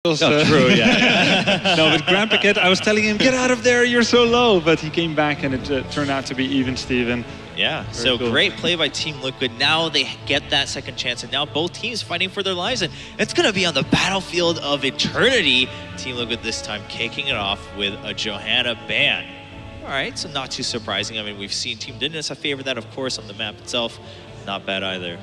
Oh, true, yeah. No, with Grand Paquette, I was telling him, get out of there, you're so low. But he came back and it turned out to be even, Steven. Yeah, Very so cool. Great play by Team Liquid. Now they get that second chance, and now both teams fighting for their lives. And it's going to be on the battlefield of eternity. Team Liquid this time kicking it off with a Johanna ban. All right, so not too surprising. I mean, we've seen Team Dignitas favor that, of course, on the map itself. Not bad either.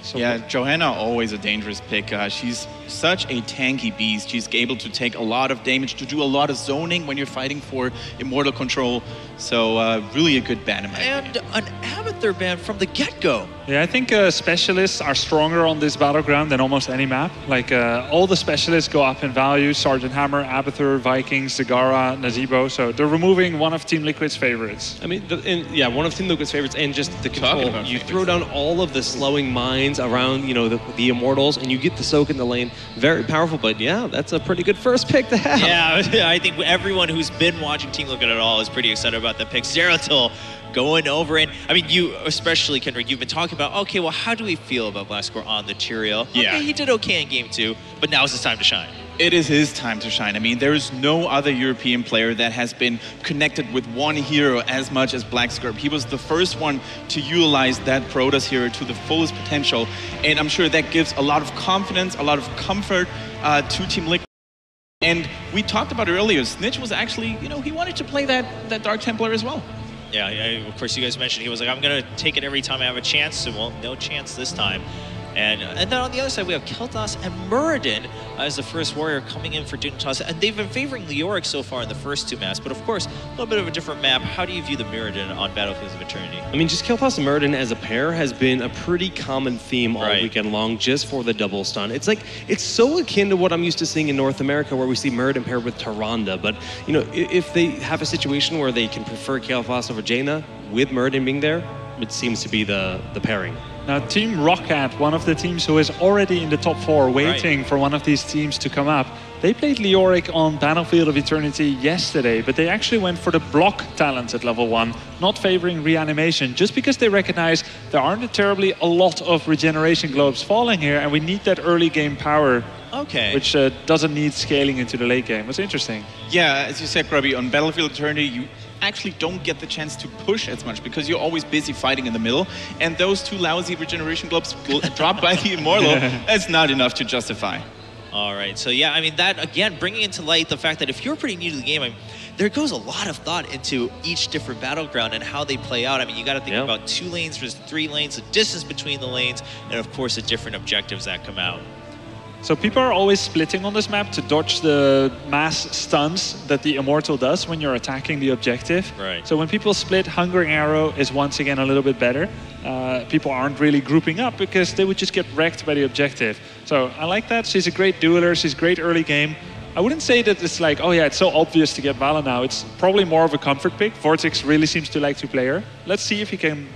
So yeah, Johanna always a dangerous pick. She's such a tanky beast. She's able to take a lot of damage, to do a lot of zoning when you're fighting for immortal control. So really a good ban in my opinion. And an amateur ban from the get-go. Yeah, I think specialists are stronger on this battleground than almost any map. Like all the specialists go up in value. Sergeant Hammer, Abathur, Vikings, Zagara, Nazeebo. So they're removing one of Team Liquid's favorites. I mean, yeah, one of Team Liquid's favorites, and just the control. You throw down all of the slowing mines around, you know, the immortals, and you get the soak in the lane. Very powerful, but yeah, that's a pretty good first pick to have. Yeah, I think everyone who's been watching Team Liquid at all is pretty excited about that pick. Zeratul going over, and I mean, you especially, Kendrick, you've been talking about, okay, well, how do we feel about Blackscore on the Tyrael? Yeah. Okay, he did okay in game 2, but now is his time to shine. It is his time to shine. I mean, there is no other European player that has been connected with one hero as much as Blackscore. He was the first one to utilize that Protoss hero to the fullest potential, and I'm sure that gives a lot of confidence, a lot of comfort to Team Liquid. And we talked about earlier, Snitch was actually, you know, he wanted to play that Dark Templar as well. Yeah, of course, you guys mentioned he was like, I'm going to take it every time I have a chance. So, well, no chance this time. And then on the other side, we have Kel'Thas and Muradin as the first warrior coming in for Dignitas. And they've been favoring Leoric so far in the first two maps. But of course, a little bit of a different map. How do you view the Muradin on Battlefields of Eternity? I mean, just Kel'Thas and Muradin as a pair has been a pretty common theme all weekend long, just for the double stun. It's like, it's so akin to what I'm used to seeing in North America, where we see Muradin paired with Tyrande. But, you know, if they have a situation where they can prefer Kel'Thas over Jaina, with Muradin being there, it seems to be the pairing. Now, Team Rocket, one of the teams who is already in the top 4, waiting for one of these teams to come up. They played Leoric on Battlefield of Eternity yesterday, but they actually went for the block talent at level 1, not favoring reanimation, just because they recognize there aren't terribly a lot of regeneration globes falling here, and we need that early game power. Okay. Which doesn't need scaling into the late game. It's interesting. Yeah, as you said, Grubby, on Battlefield Eternity, you actually don't get the chance to push as much because you're always busy fighting in the middle, and those two lousy regeneration globes dropped by the Immortal, that's not enough to justify. All right, so yeah, I mean, that, again, bringing into light the fact that if you're pretty new to the game, I mean, there goes a lot of thought into each different battleground and how they play out. I mean, you got to think about 2 lanes versus 3 lanes, the distance between the lanes, and of course, the different objectives that come out. So people are always splitting on this map to dodge the mass stuns that the Immortal does when you're attacking the objective. Right. So when people split, Hungering Arrow is once again a little bit better. People aren't really grouping up because they would just get wrecked by the objective. So I like that. She's a great dueler. She's great early game. I wouldn't say that it's like, oh yeah, it's so obvious to get Vala now. It's probably more of a comfort pick. Vortex really seems to like to play her. Let's see if he can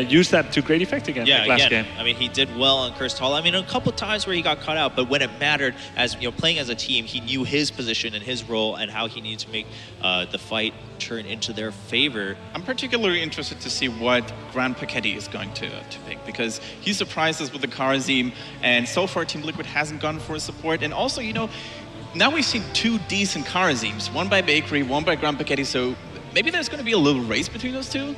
use that to great effect again. Yeah, like last game. I mean, he did well on Cursed Hall. I mean, a couple times where he got caught out, but when it mattered, as you know, playing as a team, he knew his position and his role and how he needed to make the fight turn into their favor. I'm particularly interested to see what Grand Paquette is going to pick, because he surprised us with the Karazim, and so far Team Liquid hasn't gone for support. And also, you know, now we've seen 2 decent Karazims, one by Bakery, one by Grand Paquette, so maybe there's going to be a little race between those 2.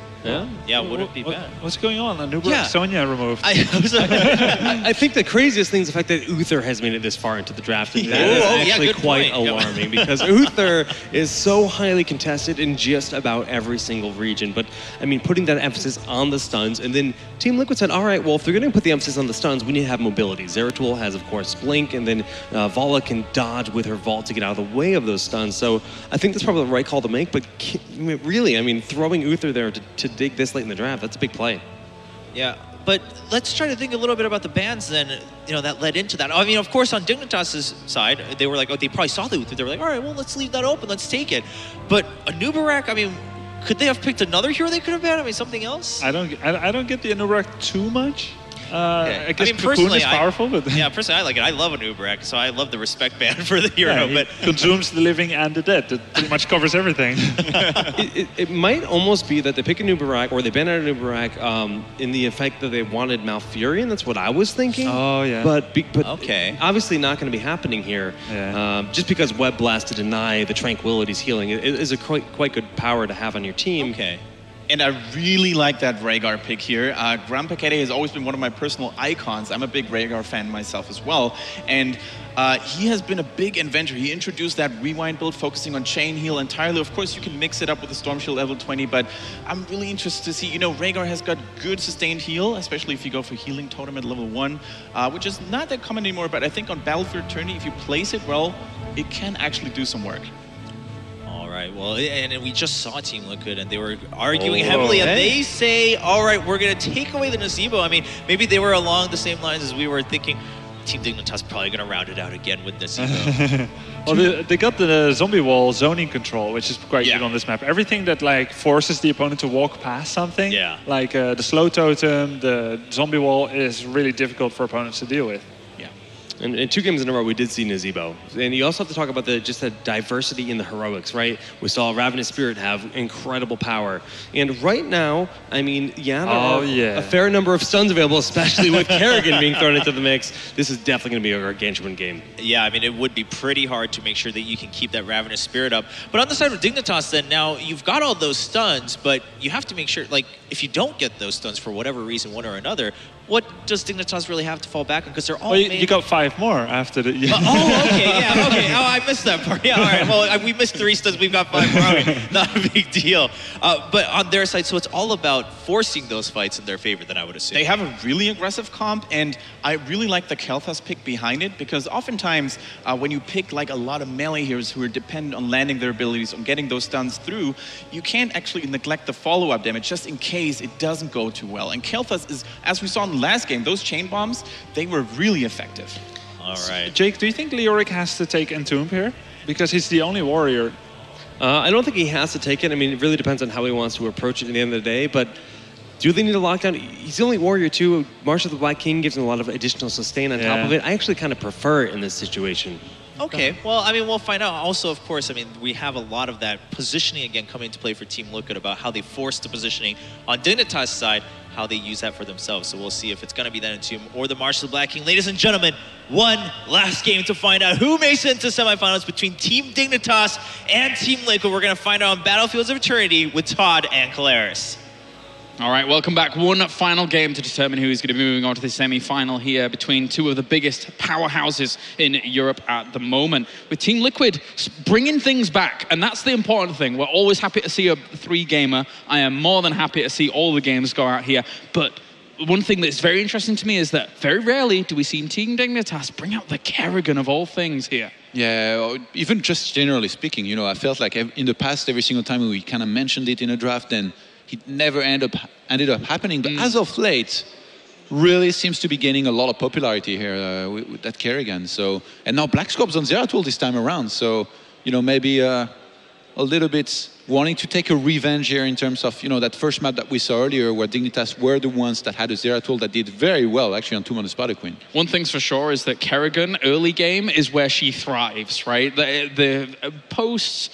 Yeah, wouldn't be bad. What's going on? Anuba Sonya removed. I think the craziest thing is the fact that Uther has made it this far into the draft. And that is actually quite alarming because Uther is so highly contested in just about every single region. But, I mean, putting that emphasis on the stuns, and then Team Liquid said, all right, well, if they're going to put the emphasis on the stuns, we need to have mobility. Zeratul has, of course, Blink, and then Vala can dodge with her Vault to get out of the way of those stuns. So I think that's probably the right call to make, but really, I mean, throwing Uther there to dig this late in the draft, that's a big play. Yeah, but let's try to think a little bit about the bans then, you know, that led into that. I mean, of course, on Dignitas' side, they were like, oh, they probably saw the Uther. They were like, all right, well, let's leave that open. Let's take it. But Anubarak, I mean, could they have picked another hero they could have banned? I mean, something else? I don't get the Anubarak too much. I guess Cocoon personally, is powerful, but yeah, personally, I like it. I love an Uberak, so I love the respect ban for the hero. he but consumes the living and the dead. That pretty much covers everything. It might almost be that they pick a new Barak or they ban out a new Barak in the effect that they wanted Malfurion. That's what I was thinking. Oh, yeah. But Okay. obviously not going to be happening here. Yeah. Just because Web Blast to deny the Tranquility's healing is a quite good power to have on your team. Okay. And I really like that Rhaegar pick here. Grandpa Kede has always been one of my personal icons. I'm a big Rhaegar fan myself as well. And he has been a big inventor. He introduced that rewind build focusing on chain heal entirely. Of course, you can mix it up with the Storm Shield level 20, but I'm really interested to see, Rhaegar has got good sustained heal, especially if you go for healing totem at level 1, which is not that common anymore, but I think on Battlefield Eternity, if you place it well, it can actually do some work. Right. Well, and we just saw Team Liquid, and they were arguing heavily, and they say, all right, we're going to take away the Nazebo. I mean, maybe they were along the same lines as we were thinking. Team Dignitas probably going to round it out again with Nazebo. Well, they got the zombie wall zoning control, which is quite good on this map. Everything that like forces the opponent to walk past something, like the slow totem, the zombie wall, is really difficult for opponents to deal with. And in 2 games in a row, we did see Nazebo. And you also have to talk about just the diversity in the heroics, right? We saw Ravenous Spirit have incredible power. And right now, I mean, there are a fair number of stuns available, especially with Kerrigan being thrown into the mix. This is definitely going to be a gargantuan game. Yeah, I mean, it would be pretty hard to make sure that you can keep that Ravenous Spirit up. But on the side of Dignitas, then, now you've got all those stuns, but you have to make sure, like, if you don't get those stuns for whatever reason, one or another, what does Dignitas really have to fall back on? Because they're all. Well, you got 5 more after the. Okay. Oh, I missed that part. Yeah, all right. Well, we missed 3 stuns. We've got 5 more. All right. Not a big deal. But on their side, so it's all about forcing those fights in their favor. Then I would assume they have a really aggressive comp, and I really like the Kel'Thas pick behind it, because oftentimes when you pick like a lot of melee heroes who are dependent on landing their abilities, on getting those stuns through, you can't actually neglect the follow-up damage just in case it doesn't go too well. And Kel'Thas is, as we saw in the last game, those chain bombs, they were really effective. All right. Jake, do you think Leoric has to take Entomb here? Because he's the only warrior. I don't think he has to take it. I mean, it really depends on how he wants to approach it at the end of the day. But do they need a lockdown? He's the only warrior, too. March of the Black King gives him a lot of additional sustain on top of it. I actually kind of prefer it in this situation. Okay, well, I mean, we'll find out. Also, of course, I mean, we have a lot of that positioning, again, coming into play for Team Liquid about how they force the positioning on Dignitas' side, how they use that for themselves. So we'll see if it's going to be that Entomb or the March of the Black King. Ladies and gentlemen, one last game to find out who makes it into semifinals between Team Dignitas and Team Liquid. We're going to find out on Battlefields of Eternity with Todd and Caleris. All right, welcome back. One final game to determine who is going to be moving on to the semi-final here between 2 of the biggest powerhouses in Europe at the moment. With Team Liquid bringing things back, and that's the important thing. We're always happy to see a 3-gamer. I am more than happy to see all the games go out here. But one thing that's very interesting to me is that very rarely do we see Team Dignitas bring out the Kerrigan of all things here. Yeah, even just generally speaking, I felt like in the past, every single time we kind of mentioned it in a draft, then it never ended up happening. But as of late, really seems to be gaining a lot of popularity here with that Kerrigan. So, and now Black Scorp's on Zeratul this time around. So, maybe a little bit wanting to take a revenge here in terms of, that first map that we saw earlier where Dignitas were the ones that had a Zeratul that did very well, actually, on Tomb of the Spider Queen. One thing's for sure is that Kerrigan, early game, is where she thrives, right? The posts,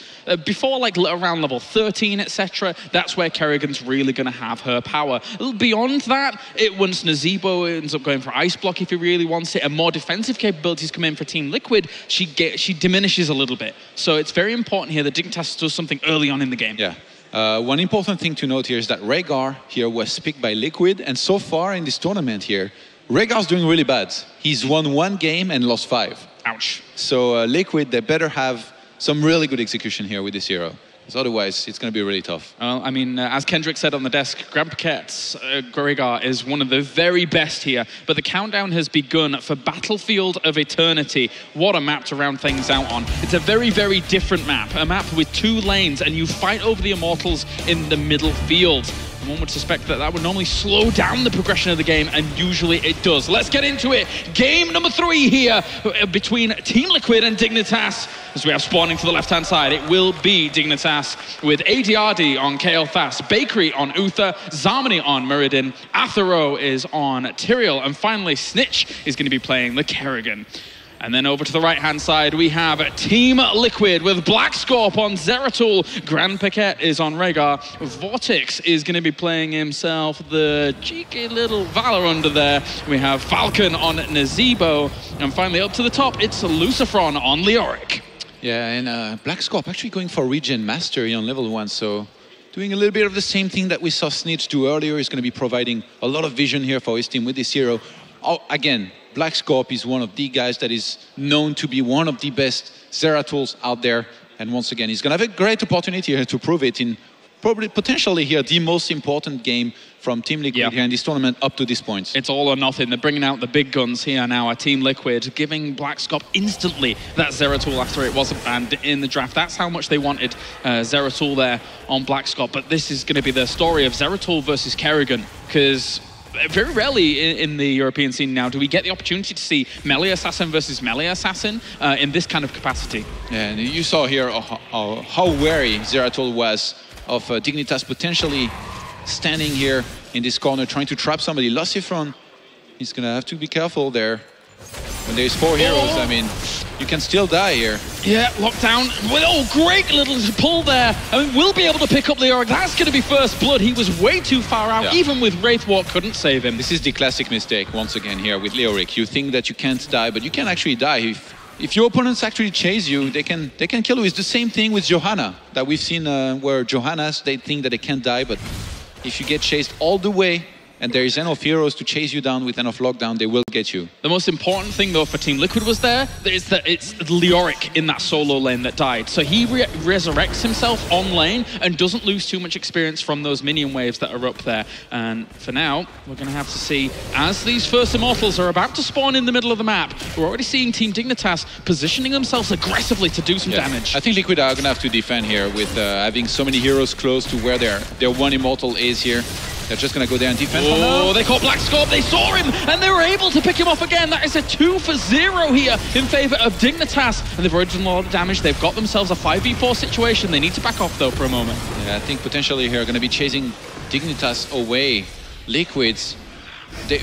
before like around level 13, etc., that's where Kerrigan's really going to have her power. Beyond that, once Nazebo ends up going for Ice Block if he really wants it, and more defensive capabilities come in for Team Liquid, she diminishes a little bit. So it's very important here that Dignitas does something early on in the game. Yeah. One important thing to note here is that Rhaegar here was picked by Liquid, and so far in this tournament here, Rhaegar's doing really bad. He's won 1 game and lost 5. Ouch. So Liquid, they better have some really good execution here with this hero. Because otherwise, it's going to be really tough. Well, I mean, as Kendrick said on the desk, Grand Paquette's Rhaegar is one of the very best here. But the countdown has begun for Battlefield of Eternity. What a map to round things out on. It's a very, very different map. A map with 2 lanes, and you fight over the Immortals in the middle field. One would suspect that that would normally slow down the progression of the game, and usually it does. Let's get into it. Game number 3 here between Team Liquid and Dignitas. As we have spawning to the left-hand side, it will be Dignitas with ADRD on KL Fast, Bakery on Uther, Zarmony on Muradin, Athero is on Tyrael, and finally Snitch is going to be playing the Kerrigan. And then over to the right-hand side, we have Team Liquid with Black Scorp on Zeratul. Grand Paquette is on Rhaegar. Vortex is going to be playing himself the cheeky little Valor under there. We have Falcon on Nazebo. And finally up to the top, it's Lucifron on Leoric. Yeah, and Black Scorp actually going for Regen Mastery on level 1, so doing a little bit of the same thing that we saw Snitch do earlier. He's going to be providing a lot of vision here for his team with this hero. Oh, again, Black Scorp is one of the guys that is known to be one of the best Zeratuls out there. And once again, he's going to have a great opportunity here to prove it in probably potentially here the most important game from Team Liquid here in this tournament up to this point. It's all or nothing. They're bringing out the big guns here now at Team Liquid, giving Black Scorp instantly that Zeratul after it wasn't banned in the draft. That's how much they wanted Zeratul there on Black Scorp. But this is going to be the story of Zeratul versus Kerrigan, because very rarely in the European scene now do we get the opportunity to see melee assassin versus melee assassin in this kind of capacity. Yeah, and you saw here how wary Zeratul was of Dignitas potentially standing here in this corner trying to trap somebody. Lucifron, he's gonna have to be careful there. When there's 4 heroes, I mean, you can still die here. Yeah, lockdown. Oh, great little pull there. I mean, we'll be able to pick up Leoric. That's going to be first blood. He was way too far out. Even with Wraithwalk, couldn't save him. This is the classic mistake, once again, here with Leoric. You think that you can't die, but you can actually die. If your opponents actually chase you, they can kill you. It's the same thing with Johanna that we've seen where Johannas, they think that they can't die, but if you get chased all the way, and there is enough heroes to chase you down with enough lockdown, they will get you. The most important thing, though, for Team Liquid was is that it's Leoric in that solo lane that died. So he resurrects himself on lane and doesn't lose too much experience from those minion waves that are up there. And for now, we're going to have to see, as these first Immortals are about to spawn in the middle of the map, we're already seeing Team Dignitas positioning themselves aggressively to do some damage. I think Liquid are going to have to defend here with having so many heroes close to where their one Immortal is here. They're just going to go there and defend. Oh, they caught Black Scorp. They saw him, and they were able to pick him off again. That is a 2-for-0 here in favor of Dignitas. And they've already done a lot of damage. They've got themselves a 5v4 situation. They need to back off, though, for a moment. Yeah, I think potentially here are going to be chasing Dignitas away. Liquids,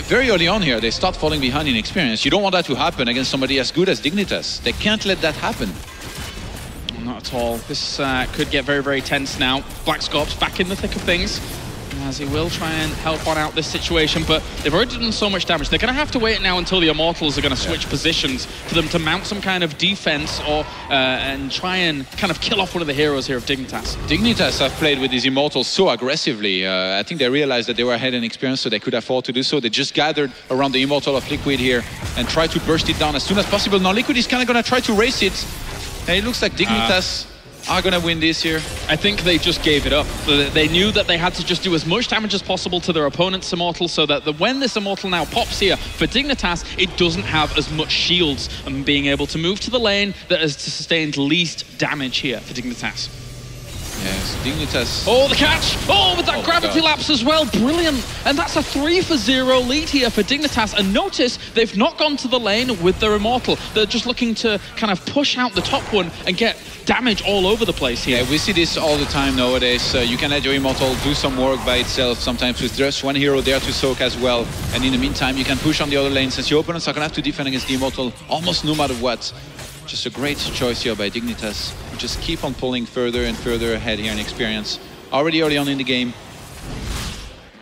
very early on here, they start falling behind in experience. You don't want that to happen against somebody as good as Dignitas. They can't let that happen. Not at all. This could get very, very tense now. Black Scorp's back in the thick of things, as he will try and help on out this situation, but they've already done so much damage. They're going to have to wait now until the Immortals are going to switch positions for them to mount some kind of defense or and try and kind of kill off one of the heroes here of Dignitas. Dignitas have played with these Immortals so aggressively. I think they realized that they were ahead in experience, so they could afford to do so. They just gathered around the Immortal of Liquid here and tried to burst it down as soon as possible. Now Liquid is kind of going to try to race it, and it looks like Dignitas are going to win this here. I think they just gave it up. They knew that they had to just do as much damage as possible to their opponent's Immortal, so that when this Immortal now pops here for Dignitas, it doesn't have as much shields, and being able to move to the lane that has sustained least damage here for Dignitas. Yes, Dignitas. Oh, the catch! Oh, with that gravity lapse as well. Brilliant. And that's a 3-for-0 lead here for Dignitas. And notice they've not gone to the lane with their Immortal. They're just looking to kind of push out the top one and get damage all over the place here. Yeah, we see this all the time nowadays. You can let your Immortal do some work by itself, sometimes with just one hero there to soak as well. And in the meantime, you can push on the other lane, since your opponents are going to have to defend against the Immortal almost no matter what. Just a great choice here by Dignitas. Just keep on pulling further and further ahead here in experience. Already early on in the game.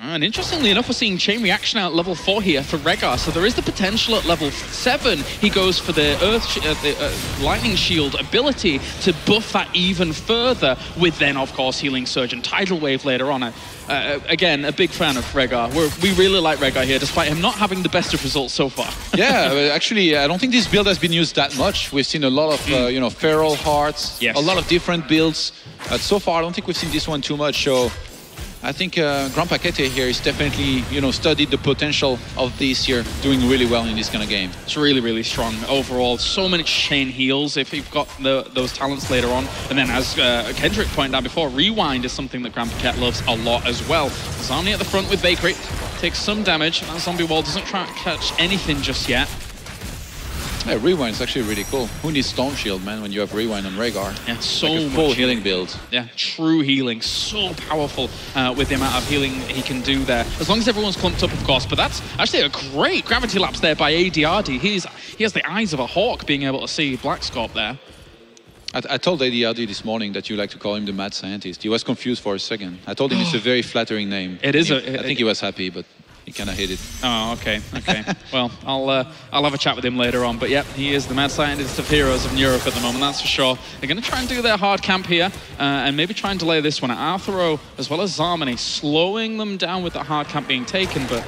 And interestingly enough, we're seeing Chain Reaction out at level 4 here for Rhaegar, so there is the potential at level 7. He goes for the Lightning Shield ability to buff that even further, with then, of course, Healing Surge and Tidal Wave later on. Again, a big fan of Rhaegar. We really like Rhaegar here, despite him not having the best of results so far. Yeah, actually, I don't think this build has been used that much. We've seen a lot of, Feral Hearts, a lot of different builds. So far, I don't think we've seen this one too much, so I think Grand Paquete here is definitely, studied the potential of this here, doing really well in this kind of game. It's really, really strong overall. So many chain heals if you've got those talents later on. And then as Kendrick pointed out before, rewind is something that Grand Paquette loves a lot as well. Zomni at the front with Bakery takes some damage. That zombie wall doesn't try to catch anything just yet. Yeah, rewind is actually really cool. Who needs Stone Shield, man, when you have rewind on Rhaegar? Yeah, so like a much full healing build. Yeah, true healing. So powerful with the amount of healing he can do there. As long as everyone's clumped up, of course. But that's actually a great gravity lapse there by ADRD. He has the eyes of a hawk being able to see Black Scorp there. I told ADRD this morning that you like to call him the mad scientist. He was confused for a second. I told him it's a very flattering name. It is. I think he was happy, but he kind of hated it. Oh, okay. Well, I'll have a chat with him later on. But yeah, he is the mad scientist of heroes of Europe at the moment, that's for sure. They're going to try and do their hard camp here and maybe try and delay this one. Arthuro as well as Zarmany slowing them down with that hard camp being taken, but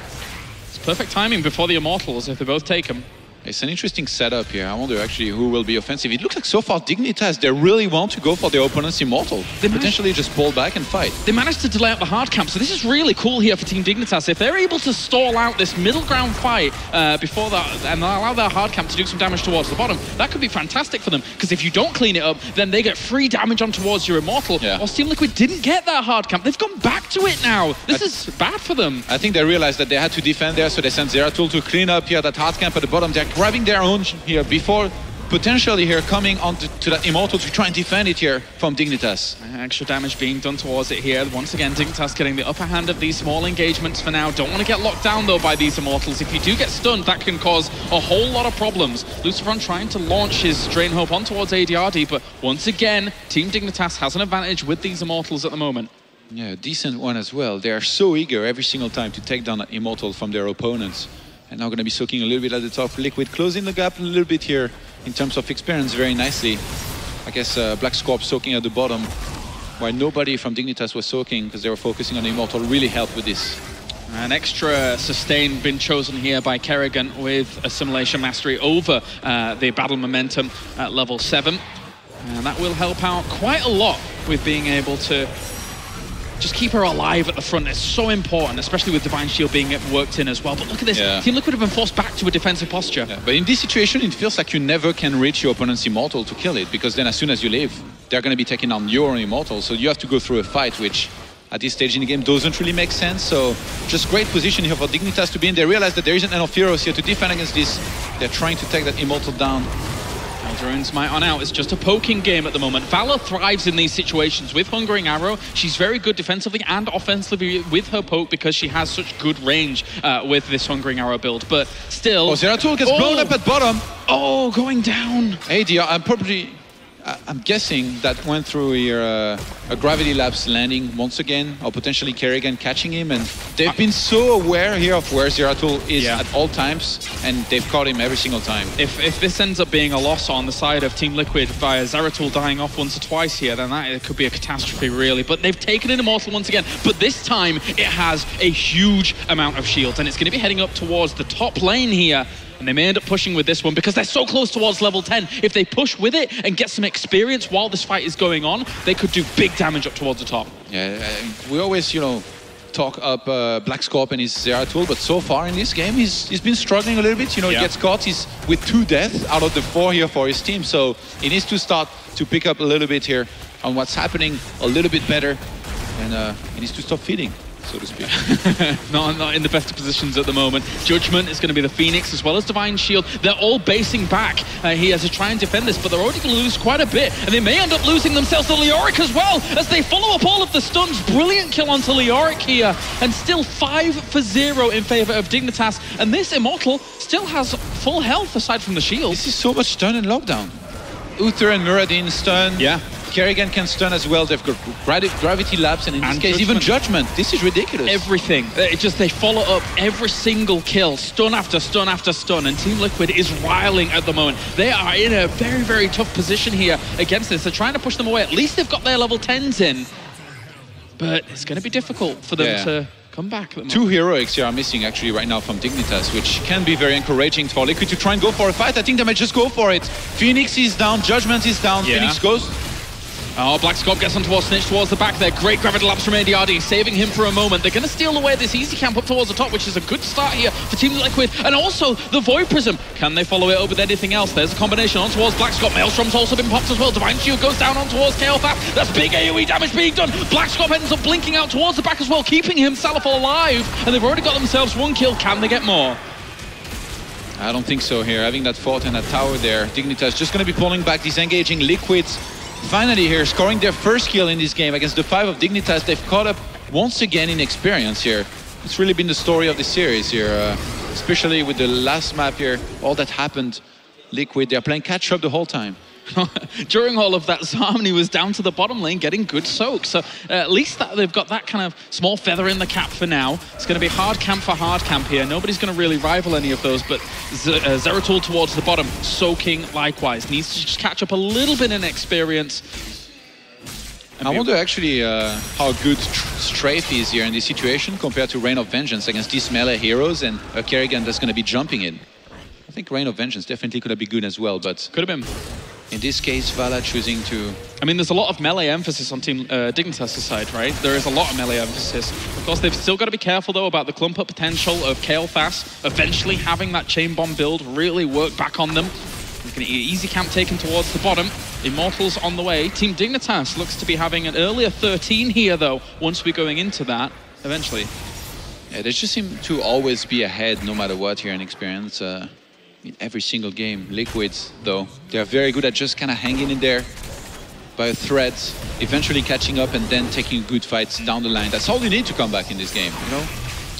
it's perfect timing before the Immortals if they both take them. It's an interesting setup here. I wonder actually who will be offensive. It looks like so far Dignitas, they really want to go for their opponent's Immortal. They potentially just pull back and fight. They managed to delay out the hard camp, so this is really cool here for Team Dignitas. If they're able to stall out this middle ground fight before that and allow their hard camp to do some damage towards the bottom, that could be fantastic for them. Because if you don't clean it up, then they get free damage on towards your Immortal. Yeah. Whilst Team Liquid didn't get that hard camp, they've gone back to it now. This is bad for them. I think they realized that they had to defend there, so they sent Zeratul to clean up here that hard camp at the bottom. They're grabbing their own here before potentially here coming on to that Immortal to try and defend it here from Dignitas. Extra damage being done towards it here. Once again, Dignitas getting the upper hand of these small engagements for now. Don't want to get locked down though by these Immortals. If you do get stunned, that can cause a whole lot of problems. Luciferon trying to launch his Drain Hope on towards ADRD, but once again, Team Dignitas has an advantage with these Immortals at the moment. Yeah, a decent one as well. They are so eager every single time to take down an Immortal from their opponents. And now going to be soaking a little bit at the top. Liquid closing the gap a little bit here in terms of experience very nicely. I guess Black Scorp soaking at the bottom, while nobody from Dignitas was soaking because they were focusing on the Immortal, really helped with this. An extra sustain been chosen here by Kerrigan with Assimilation Mastery over the Battle Momentum at level 7. And that will help out quite a lot with being able to just keep her alive at the front. It's so important, especially with Divine Shield being worked in as well. But look at this. Yeah. Team Liquid have been forced back to a defensive posture. Yeah, but in this situation, it feels like you never can reach your opponent's Immortal to kill it, because then as soon as you leave, they're going to be taking on your Immortal. So you have to go through a fight, which at this stage in the game doesn't really make sense. So just great position here for Dignitas to be in. They realize that there isn't enough heroes here to defend against this. They're trying to take that Immortal down. Eldraine's Might on out. It's just a poking game at the moment. Valor thrives in these situations with Hungering Arrow. She's very good defensively and offensively with her poke because she has such good range with this Hungering Arrow build. But still... Oh, Zeratul gets blown up at bottom. Oh, going down. ADR, I'm guessing that went through here a gravity lapse landing once again, or potentially Kerrigan catching him, and they've been so aware here of where Zeratul is at all times, and they've caught him every single time. If this ends up being a loss on the side of Team Liquid via Zeratul dying off once or twice here, then it could be a catastrophe really. But they've taken an Immortal once again, but this time it has a huge amount of shields, and it's going to be heading up towards the top lane here. And they may end up pushing with this one because they're so close towards level 10. If they push with it and get some experience while this fight is going on, they could do big damage up towards the top. Yeah, we always, talk up Black Scorp and his Zeratul, but so far in this game, he's been struggling a little bit. He gets caught. He's with 2 deaths out of the 4 here for his team. So he needs to start to pick up a little bit here on what's happening a little bit better. And he needs to stop feeding, so to speak. not in the best of positions at the moment. Judgment is going to be the Phoenix as well as Divine Shield. They're all basing back here to try and defend this, but they're already going to lose quite a bit, and they may end up losing themselves to Leoric as well as they follow up all of the stuns. Brilliant kill onto Leoric here, and still 5-0 in favor of Dignitas, and this Immortal still has full health aside from the shield. This is so much stun and lockdown. Uther and Muradin stun. Yeah. Kerrigan can stun as well. They've got gravity lapse, and in this case, even Judgment. This is ridiculous. Everything. They follow up every single kill, stun after stun after stun, and Team Liquid is riling at the moment. They are in a very, very tough position here against this. They're trying to push them away. At least they've got their level 10s in, but it's going to be difficult for them to come back at the moment. 2 heroics here are missing actually right now from Dignitas, which can be very encouraging for Liquid to try and go for a fight. I think they might just go for it. Phoenix is down, Judgment is down, Phoenix goes. Oh, Black Scorp gets on towards Snitch towards the back there. Great gravity lapse from ADRD, saving him for a moment. They're going to steal away this easy camp up towards the top, which is a good start here for Team Liquid. And also the Void Prism. Can they follow it up with anything else? There's a combination on towards Black Scorp. Maelstrom's also been popped as well. Divine Shield goes down on towards KLFAP. That's big AoE damage being done. Black Scorp ends up blinking out towards the back as well, keeping himself alive. And they've already got themselves 1 kill. Can they get more? I don't think so here. Having that fort and that tower there, Dignitas just going to be pulling back, disengaging Liquids. Finally here, scoring their first kill in this game against the 5 of Dignitas. They've caught up once again in experience here. It's really been the story of the series here, especially with the last map here. All that happened, Liquid, they're playing catch-up the whole time. During all of that, Zarmany was down to the bottom lane getting good soaks. So at least they've got that kind of small feather in the cap for now. It's going to be hard camp for hard camp here. Nobody's going to really rival any of those, but Zeratul towards the bottom, soaking likewise. Needs to just catch up a little bit in experience. I wonder actually how good Strafe is here in this situation compared to Reign of Vengeance against these melee heroes and a Kerrigan that's going to be jumping in. I think Reign of Vengeance definitely could have been good as well, but... Could have been. In this case, Vala choosing to... I mean, there's a lot of melee emphasis on Team Dignitas' side, right? There is a lot of melee emphasis. Of course, they've still got to be careful, though, about the clump-up potential of KLFAS eventually having that chain bomb build really work back on them. There's going to be easy camp taken towards the bottom. Immortals on the way. Team Dignitas looks to be having an earlier 13 here, though, once we're going into that, eventually. Yeah, they just seem to always be ahead, no matter what, here in experience. In every single game. Liquids, though, they're very good at just kind of hanging in there by a thread, eventually catching up and then taking good fights down the line. That's all you need to come back in this game, you know?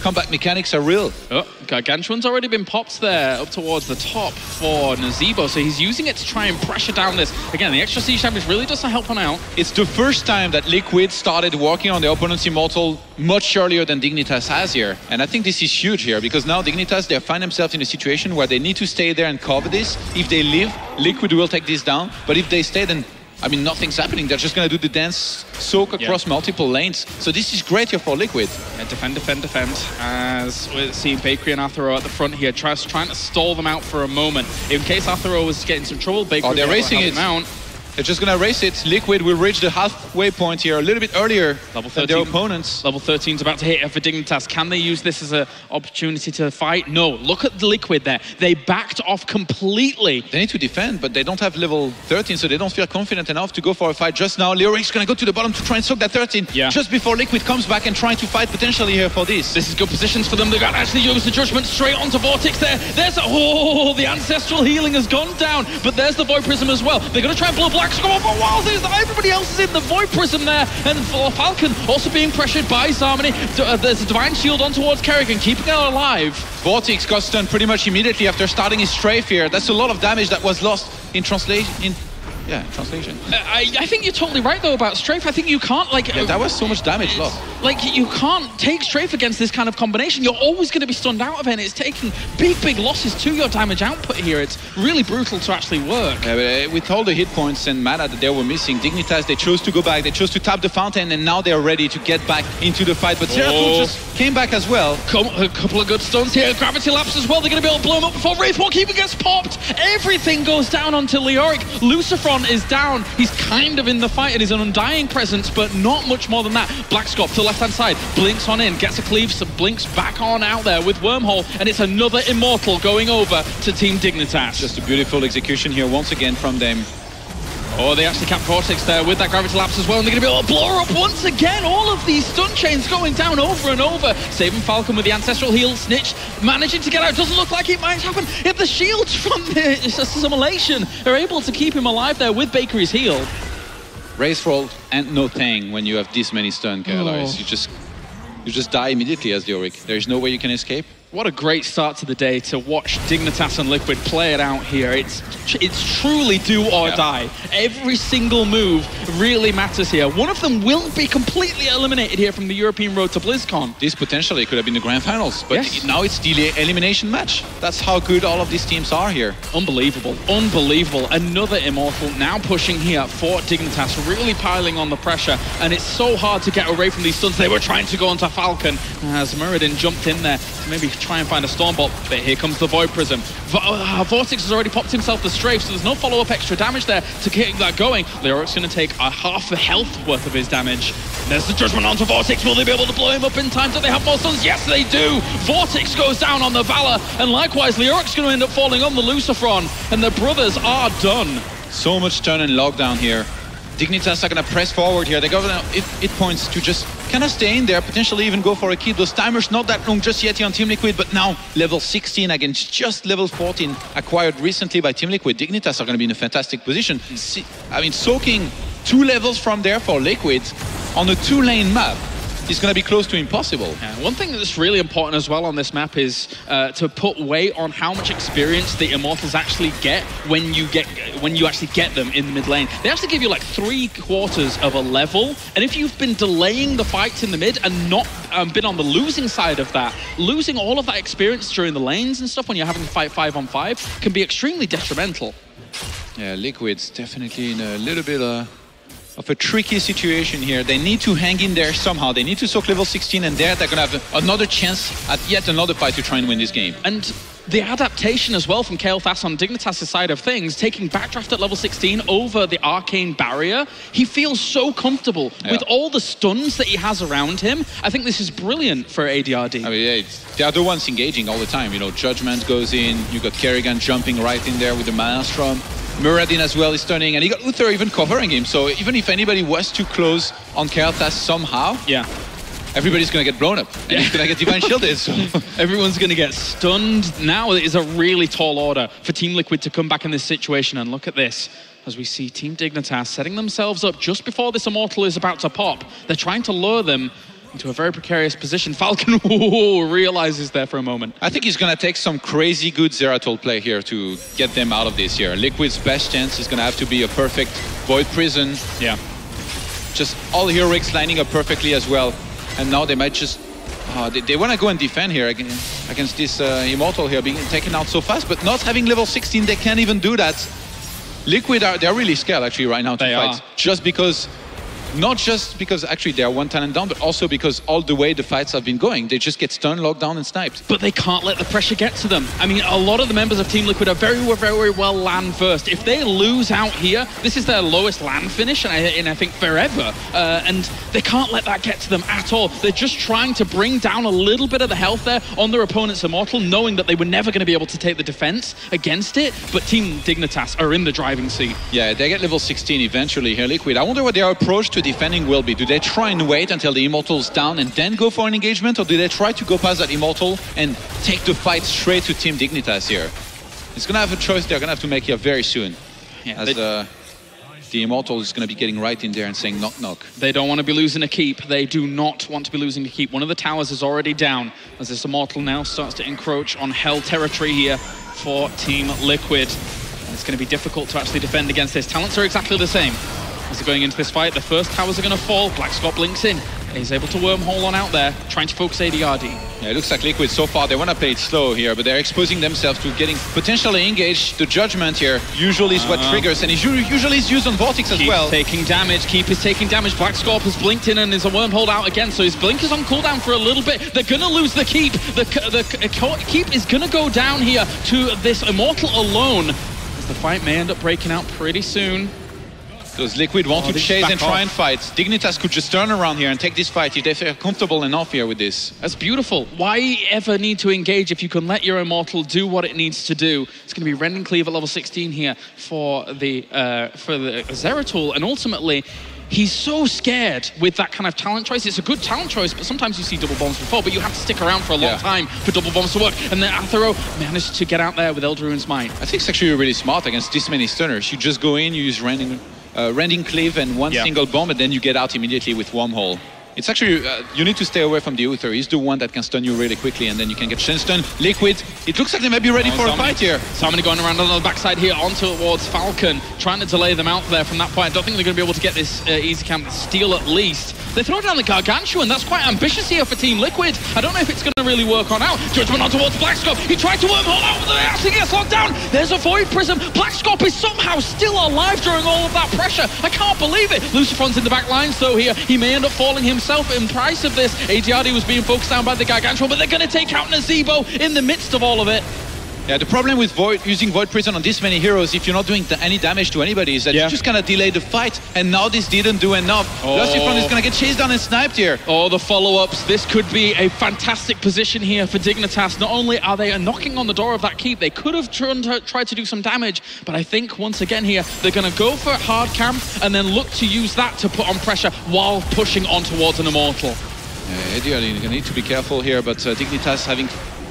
Comeback mechanics are real. Oh, Gargantuan's already been popped there up towards the top for Nazeebo, so he's using it to try and pressure down this. Again, the extra siege damage really doesn't help one out. It's the first time that Liquid started working on the opponent's Immortal much earlier than Dignitas has here. And I think this is huge here, because now Dignitas, they find themselves in a situation where they need to stay there and cover this. If they leave, Liquid will take this down. But if they stay, then I mean, nothing's happening. They're just going to do the dance soak across multiple lanes. So this is great here for Liquid. Yeah, defend. As we're seeing Bakery and Athero at the front here, trying to stall them out for a moment. In case Athero was getting some trouble, Bakery they're racing it. They're just going to race it. Liquid will reach the halfway point here a little bit earlier than their opponents. Level 13's about to hit for Dignitas. Can they use this as an opportunity to fight? No. Look at the Liquid there. They backed off completely. They need to defend, but they don't have level 13, so they don't feel confident enough to go for a fight just now. Leoric's going to go to the bottom to try and soak that 13 just before Liquid comes back and trying to fight potentially here for this. This is good positions for them. They've got actually use the Judgment straight onto Vortex there. The Ancestral Healing has gone down, but there's the Void Prism as well. They're going to try and blow Black Scorp for a while. Everybody else is in the Void Prism there, and Falcon also being pressured by Zarmany. There's a Divine Shield on towards Kerrigan, keeping her alive. Vortex got stunned pretty much immediately after starting his strafe here. That's a lot of damage that was lost in translation. I think you're totally right, though, about strafe. I think you can't, like... Yeah, that was so much damage lost. Like, you can't take strafe against this kind of combination. You're always going to be stunned out of it, and it's taking big losses to your damage output here. It's really brutal to actually work. Yeah, but with all the hit points and mana that they were missing, Dignitas, they chose to go back. They chose to tap the fountain, and now they're ready to get back into the fight. But Zeratul just came back as well. A couple of good stuns here. Gravity Lapse as well. They're going to be able to blow him up before Wraithwalk even gets popped. Everything goes down onto Leoric. Lucifron is down. He's kind of in the fight and is an undying presence, but not much more than that. Black Scorp to the left-hand side, blinks on in, gets a cleave, so blinks back on out there with Wormhole, and it's another Immortal going over to Team Dignitas. Just a beautiful execution here once again from them. Oh, they actually capped Vortex there with that Gravity Lapse as well, and they're going to be able to blow her up once again. All of these stun chains going down over and over. Saving Falcon with the Ancestral Heal. Snitch managing to get out. Doesn't look like it might happen. If the shields from the assimilation are able to keep him alive there with Bakery's heal. Race roll and no thing when you have this many stun, Carolize. You just die immediately as Leoric. There is no way you can escape. What a great start to the day to watch Dignitas and Liquid play it out here. It's truly do or die. Every single move really matters here. One of them will be completely eliminated here from the European road to BlizzCon. This potentially could have been the grand finals, but now it's the elimination match. That's how good all of these teams are here. Unbelievable. Another Immortal now pushing here for Dignitas, really piling on the pressure, and it's so hard to get away from these stuns. They were trying to go onto Falcon as Muradin jumped in there to maybe try and find a Stormbolt, but here comes the Void Prism. Vortex has already popped himself the strafe, so there's no follow-up extra damage there to get that going. Leoric's going to take a half a health worth of his damage. There's the Judgment onto Vortex. Will they be able to blow him up in time? Do they have more stuns? Yes, they do! Vortex goes down on the Valor, and likewise, Leoric's going to end up falling on the Lucifron, and the brothers are done. So much stun and lockdown here. Dignitas are going to press forward here. They got it points to just kind of stay in there, potentially even go for a kill. Those timers not that long just yet here on Team Liquid, but now level 16 against just level 14 acquired recently by Team Liquid. Dignitas are going to be in a fantastic position. I mean, soaking 2 levels from there for Liquid on a 2-lane map is going to be close to impossible. Yeah, one thing that's really important as well on this map is to put weight on how much experience the Immortals actually get when you actually get them in the mid lane. They actually give you like 3/4 of a level, and if you've been delaying the fights in the mid and not been on the losing side of that, losing all of that experience during the lanes and stuff when you're having to fight 5-on-5 can be extremely detrimental. Yeah, Liquid's definitely in a little bit of a tricky situation here. They need to hang in there somehow. They need to soak level 16, and there they're going to have another chance at yet another fight to try and win this game. And the adaptation as well from Kael'thas on Dignitas' side of things, taking Backdraft at level 16 over the Arcane Barrier, he feels so comfortable with all the stuns that he has around him. I think this is brilliant for ADRD. I mean, yeah, they are the ones engaging all the time. You know, Judgment goes in, you got Kerrigan jumping right in there with the Maelstrom. Muradin as well is stunning, and he got Uther even covering him, so even if anybody was too close on Kael'thas somehow, everybody's going to get blown up, and he's going to get Divine Shielded, so everyone's going to get stunned. Now it is a really tall order for Team Liquid to come back in this situation, and look at this. As we see Team Dignitas setting themselves up just before this Immortal is about to pop. They're trying to lure them into a very precarious position. Falcon realizes there for a moment. I think he's going to take some crazy good Zeratul play here to get them out of this here. Liquid's best chance is going to have to be a perfect Void Prison. Yeah. Just all heroics lining up perfectly as well. And now they might just... they want to go and defend here against this Immortal here being taken out so fast, but not having level 16, they can't even do that. Liquid, they're really scared actually right now to fight. Just because... Not just because actually they are 1 talent down, but also because all the way the fights have been going, they just get stunned, locked down, and sniped. But they can't let the pressure get to them. I mean, a lot of the members of Team Liquid are very well LAN first. If they lose out here, this is their lowest LAN finish, and I think forever. And they can't let that get to them at all. They're just trying to bring down a little bit of the health there on their opponent's Immortal, knowing that they were never going to be able to take the defense against it. But Team Dignitas are in the driving seat. Yeah, they get level 16 eventually here, Liquid. I wonder what their approach to defending will be. Do they try and wait until the Immortal's down and then go for an engagement, or do they try to go past that Immortal and take the fight straight to Team Dignitas here? It's going to have a choice they're going to have to make here very soon. Yeah, as the Immortal is going to be getting right in there and saying knock knock. They don't want to be losing a keep. They do not want to be losing a keep. One of the towers is already down as this Immortal now starts to encroach on Hell territory here for Team Liquid. And it's going to be difficult to actually defend against this. Talents are exactly the same. As they're going into this fight, the first towers are going to fall. Black Scott blinks in. He's able to wormhole on out there, trying to focus ADRD. Yeah, it looks like Liquid so far, they want to play it slow here, but they're exposing themselves to getting potentially engaged. The Judgment here usually is what triggers, and usually is used on Vortex as well. Taking damage. Keep is taking damage. Black Scorp has blinked in and is a wormhole out again, so his blink is on cooldown for a little bit. They're going to lose the keep. The keep is going to go down here to this Immortal alone, as the fight may end up breaking out pretty soon. Because Liquid want to chase and try and fight. Dignitas could just turn around here and take this fight if they feel comfortable enough here with this. That's beautiful. Why ever need to engage if you can let your Immortal do what it needs to do? It's going to be Rending Cleave at level 16 here for the Zeratul, and ultimately he's so scared with that kind of talent choice. It's a good talent choice, but sometimes you see double bombs before, but you have to stick around for a long time for double bombs to work. And then Athero managed to get out there with Eldrarune's Might. I think it's actually really smart against this many stunners. You just go in, you use Rending Cleave and one single bomb, and then you get out immediately with Wormhole. It's actually, you need to stay away from the Uther. He's the one that can stun you really quickly, and then you can get Shen stun. Liquid, it looks like they might be ready for a fight here. Somebody going around on the backside here onto towards Falcon, trying to delay them out there from that point. I don't think they're going to be able to get this easy camp steal at least. They throw down the Gargantuan. That's quite ambitious here for Team Liquid. I don't know if it's going to really work on out. Judgment on towards Blackscope. He tried to wormhole out, but actually gets locked down. There's a Void Prism. Blackscope is somehow still alive during all of that pressure. I can't believe it. Lucifer's in the back lines though here. He may end up falling himself. himself in price of this. ADRD was being focused down by the Gargantuan, but they're going to take out Nazebo in the midst of all of it. Yeah, the problem with using Void Prison on this many heroes, if you're not doing any damage to anybody, is that you just kind of delay the fight, and now this didn't do enough. Lustifront is going to get chased down and sniped here. Oh, the follow-ups. This could be a fantastic position here for Dignitas. Not only are they knocking on the door of that keep, they could have tried to do some damage, but I think once again here, they're going to go for hard camp and then look to use that to put on pressure while pushing on towards an Immortal. Ideally, you need to be careful here, but Dignitas having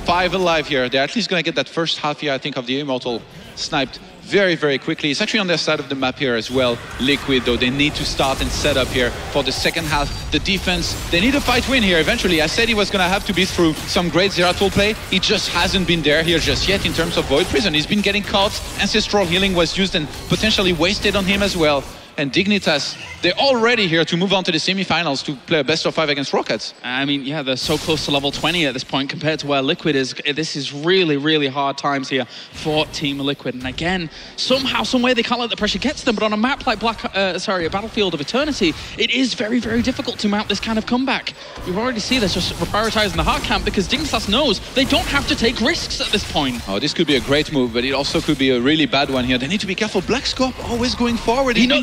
5 alive here. They're at least going to get that first half here, I think, of the Immortal sniped very, very quickly. It's actually on their side of the map here as well. Liquid, though, they need to start and set up here for the second half. The defense, they need a fight win here eventually. I said he was going to have to be through some great Zeratul play. He just hasn't been there here just yet in terms of Void Prison. He's been getting caught. Ancestral Healing was used and potentially wasted on him as well. And Dignitas, they're all ready here to move on to the semifinals to play a best of 5 against Rockets. I mean, yeah, they're so close to level 20 at this point compared to where Liquid is. This is really, really hard times here for Team Liquid. And again, somehow, some way, they can't let the pressure get to them. But on a map like a Battlefield of Eternity, it is very, very difficult to mount this kind of comeback. You've already seen this just prioritizing the hard camp because Dignitas knows they don't have to take risks at this point. Oh, this could be a great move, but it also could be a really bad one here. They need to be careful. Black Scope always going forward. They know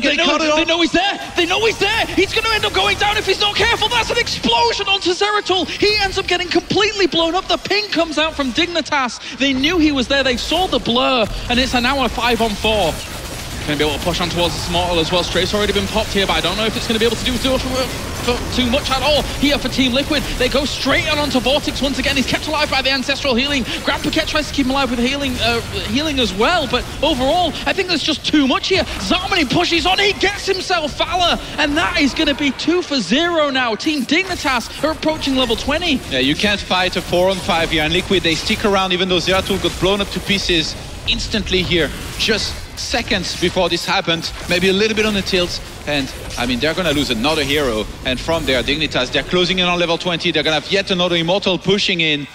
he's there. They know he's there. He's going to end up going down if he's not careful. That's an explosion onto Zeratul. He ends up getting completely blown up. The ping comes out from Dignitas. They knew he was there. They saw the blur, and it's now a 5-on-4. Going to be able to push on towards the Immortal as well. Strate's already been popped here, but I don't know if it's going to be able to do too much at all here for Team Liquid. They go straight on onto Vortex once again. He's kept alive by the Ancestral Healing. Grand Paquette tries to keep him alive with healing as well, but overall, I think there's just too much here. Zarmany pushes on. He gets himself Valor, and that is going to be 2 for 0 now. Team Dignitas are approaching level 20. Yeah, you can't fight a 4-on-5 here, and Liquid, they stick around even though Zeratul got blown up to pieces instantly here. Just seconds before this happened, maybe a little bit on the tilt, and I mean, they're gonna lose another hero, and from there, Dignitas, they're closing in on level 20, they're gonna have yet another Immortal pushing in,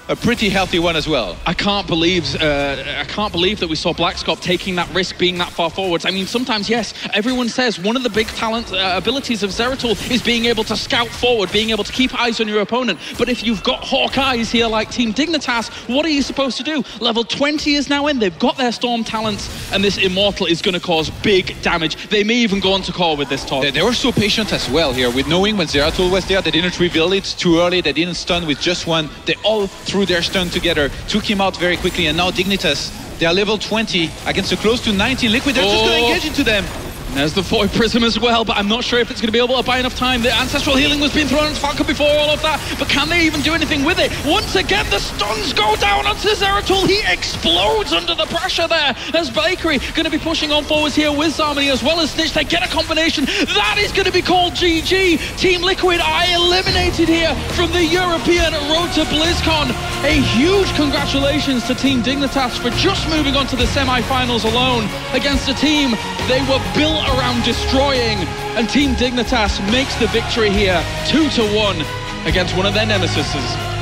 a pretty healthy one as well. I can't believe that we saw Blackscop taking that risk, being that far forwards. I mean, sometimes, yes, everyone says one of the big abilities of Zeratul is being able to scout forward, being able to keep eyes on your opponent. But if you've got hawk eyes here like Team Dignitas, what are you supposed to do? Level 20 is now in, they've got their Storm talents, and this Immortal is going to cause big damage. They may even go on to core with this talk. They were so patient as well here, with knowing when Zeratul was there, they didn't reveal it too early, they didn't stun with just one, they all threw their stun together, took him out very quickly, and now Dignitas, they are level 20 against a close to 19 Liquid. They're just going to engage into them. There's the Void Prism as well, but I'm not sure if it's going to be able to buy enough time. The Ancestral Healing was being thrown at Falcon before all of that, but can they even do anything with it? Once again, the stuns go down onto Zeratul. He explodes under the pressure there as Bakery going to be pushing on forwards here with Zarmany as well as Snitch. They get a combination. That is going to be called GG. Team Liquid are eliminated here from the European Road to BlizzCon. A huge congratulations to Team Dignitas for just moving on to the semi-finals alone against a team they were built around destroying, and Team Dignitas makes the victory here 2-1 against one of their nemesises.